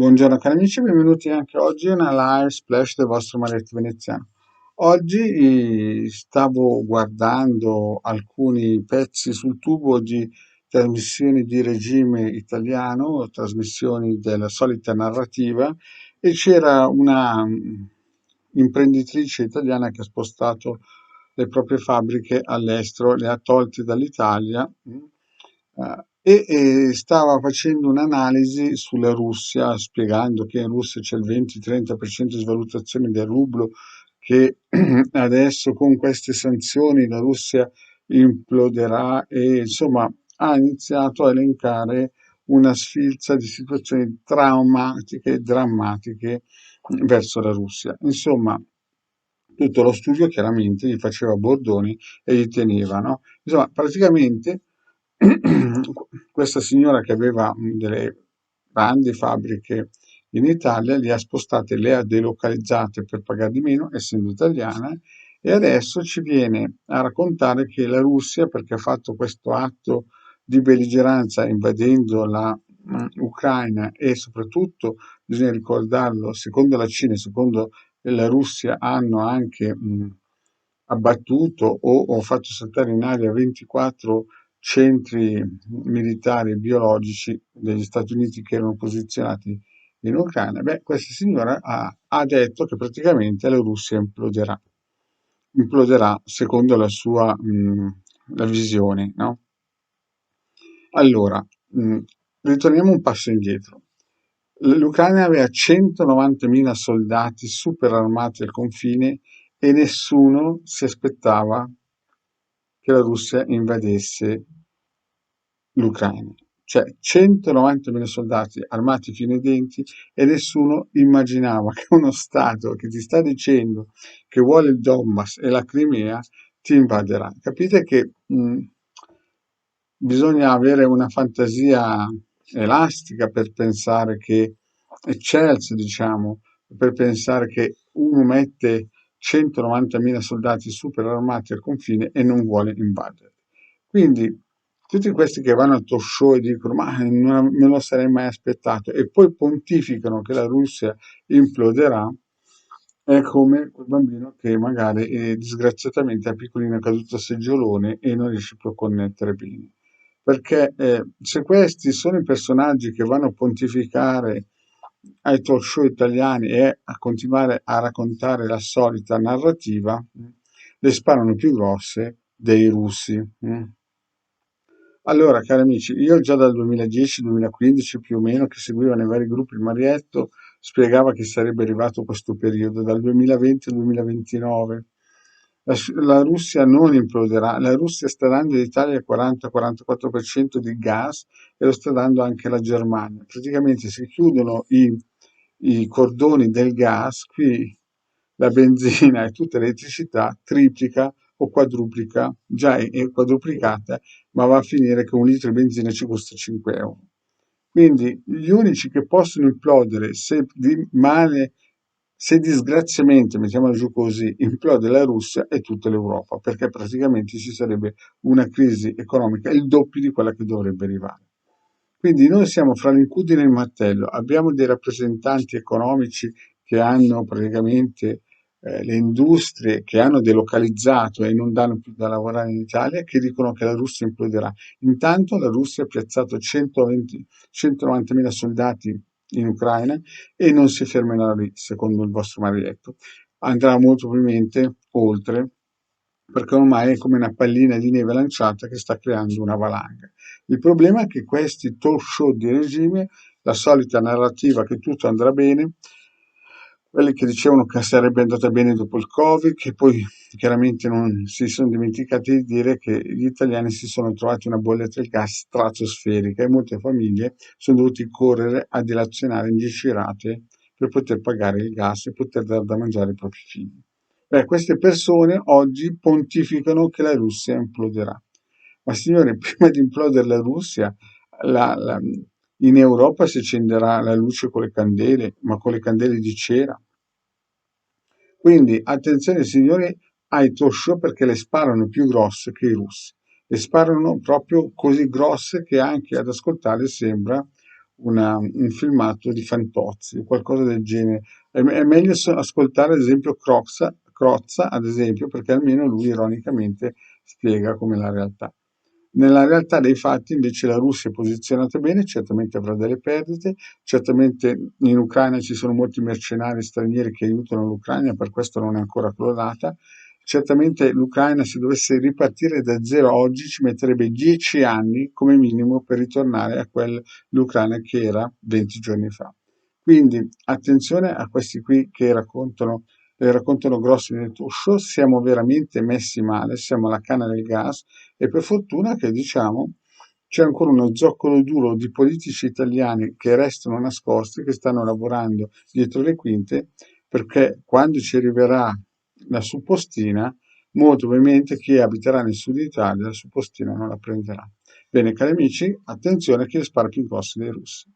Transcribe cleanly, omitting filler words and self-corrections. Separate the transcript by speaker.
Speaker 1: Buongiorno cari amici, benvenuti anche oggi a una live splash del vostro Marietto Veneziano. Oggi stavo guardando alcuni pezzi sul tubo di trasmissioni di regime italiano, trasmissioni della solita narrativa, e c'era una imprenditrice italiana che ha spostato le proprie fabbriche all'estero, le ha tolte dall'Italia, e stava facendo un'analisi sulla Russia, spiegando che in Russia c'è il 20-30% di svalutazione del rublo, che adesso con queste sanzioni la Russia imploderà e insomma ha iniziato a elencare una sfilza di situazioni traumatiche e drammatiche verso la Russia. Insomma, tutto lo studio chiaramente gli faceva bordoni e gli teneva, no? Insomma, praticamente questa signora che aveva delle grandi fabbriche in Italia le ha spostate, le ha delocalizzate per pagare di meno, essendo italiana, e adesso ci viene a raccontare che la Russia, perché ha fatto questo atto di belligeranza invadendo la Ucraina, e soprattutto bisogna ricordarlo, secondo la Cina, secondo la Russia, hanno anche abbattuto o fatto saltare in aria 24 centri militari biologici degli Stati Uniti che erano posizionati in Ucraina. Beh, questa signora ha detto che praticamente la Russia imploderà secondo la sua la visione, no? Allora, ritorniamo un passo indietro. L'Ucraina aveva 190.000 soldati super armati al confine e nessuno si aspettava che la Russia invadesse l'Ucraina. Cioè 190.000 soldati armati fino ai denti e nessuno immaginava che uno Stato che ti sta dicendo che vuole il Donbass e la Crimea ti invaderà. Capite che bisogna avere una fantasia elastica per pensare che, eccelsa, diciamo, per pensare che uno mette 190.000 soldati super armati al confine e non vuole invadere. Quindi tutti questi che vanno al talk show e dicono ma non me lo sarei mai aspettato e poi pontificano che la Russia imploderà, è come quel bambino che magari disgraziatamente a piccolino è caduto a seggiolone e non riesce più a connettere bene. Perché se questi sono i personaggi che vanno a pontificare ai talk show italiani e a continuare a raccontare la solita narrativa, le sparano più grosse dei russi. Allora, cari amici, io già dal 2010-2015 più o meno, che seguivo nei vari gruppi il Marietto, spiegava che sarebbe arrivato questo periodo dal 2020 al 2029. La Russia non imploderà, la Russia sta dando all'Italia il 40-44% di gas e lo sta dando anche la Germania. Praticamente si chiudono i cordoni del gas, qui la benzina e tutta l'elettricità triplica o quadruplica, già è quadruplicata, ma va a finire che un litro di benzina ci costa 5 euro. Quindi gli unici che possono implodere se di male, se disgraziamente, mettiamola giù così, implode la Russia è tutta l'Europa, perché praticamente ci sarebbe una crisi economica il doppio di quella che dovrebbe arrivare. Quindi noi siamo fra l'incudine e il martello, abbiamo dei rappresentanti economici che hanno praticamente le industrie che hanno delocalizzato e non danno più da lavorare in Italia, che dicono che la Russia imploderà. Intanto la Russia ha piazzato 190.000 soldati in Ucraina e non si fermerà lì, secondo il vostro Marietto. Andrà molto probabilmente oltre, perché ormai è come una pallina di neve lanciata che sta creando una valanga. Il problema è che questi talk show di regime, la solita narrativa che tutto andrà bene, quelli che dicevano che sarebbe andata bene dopo il Covid, che poi chiaramente non si sono dimenticati di dire che gli italiani si sono trovati una bolletta del gas stratosferica e molte famiglie sono dovuti correre a dilazionare in 10 rate per poter pagare il gas e poter dar da mangiare ai propri figli. Beh, queste persone oggi pontificano che la Russia imploderà. Ma signore, prima di implodere la Russia, la- la- in Europa si accenderà la luce con le candele, ma con le candele di cera. Quindi attenzione signori ai talk show perché le sparano più grosse che i russi. Le sparano proprio così grosse che anche ad ascoltare sembra un filmato di Fantozzi, qualcosa del genere. È meglio ascoltare ad esempio Crozza, ad esempio, perché almeno lui ironicamente spiega come la realtà. Nella realtà dei fatti invece la Russia è posizionata bene, certamente avrà delle perdite, certamente in Ucraina ci sono molti mercenari stranieri che aiutano l'Ucraina, per questo non è ancora crollata. Certamente l'Ucraina, se dovesse ripartire da zero oggi, ci metterebbe 10 anni come minimo per ritornare a quell'Ucraina che era 20 giorni fa. Quindi attenzione a questi qui che raccontano grossi nel show, siamo veramente messi male, siamo alla canna del gas e per fortuna che diciamo c'è ancora uno zoccolo duro di politici italiani che restano nascosti, che stanno lavorando dietro le quinte, perché quando ci arriverà la suppostina, molto probabilmente chi abiterà nel sud Italia la suppostina non la prenderà. Bene, cari amici, attenzione che le spara più grossi dei russi.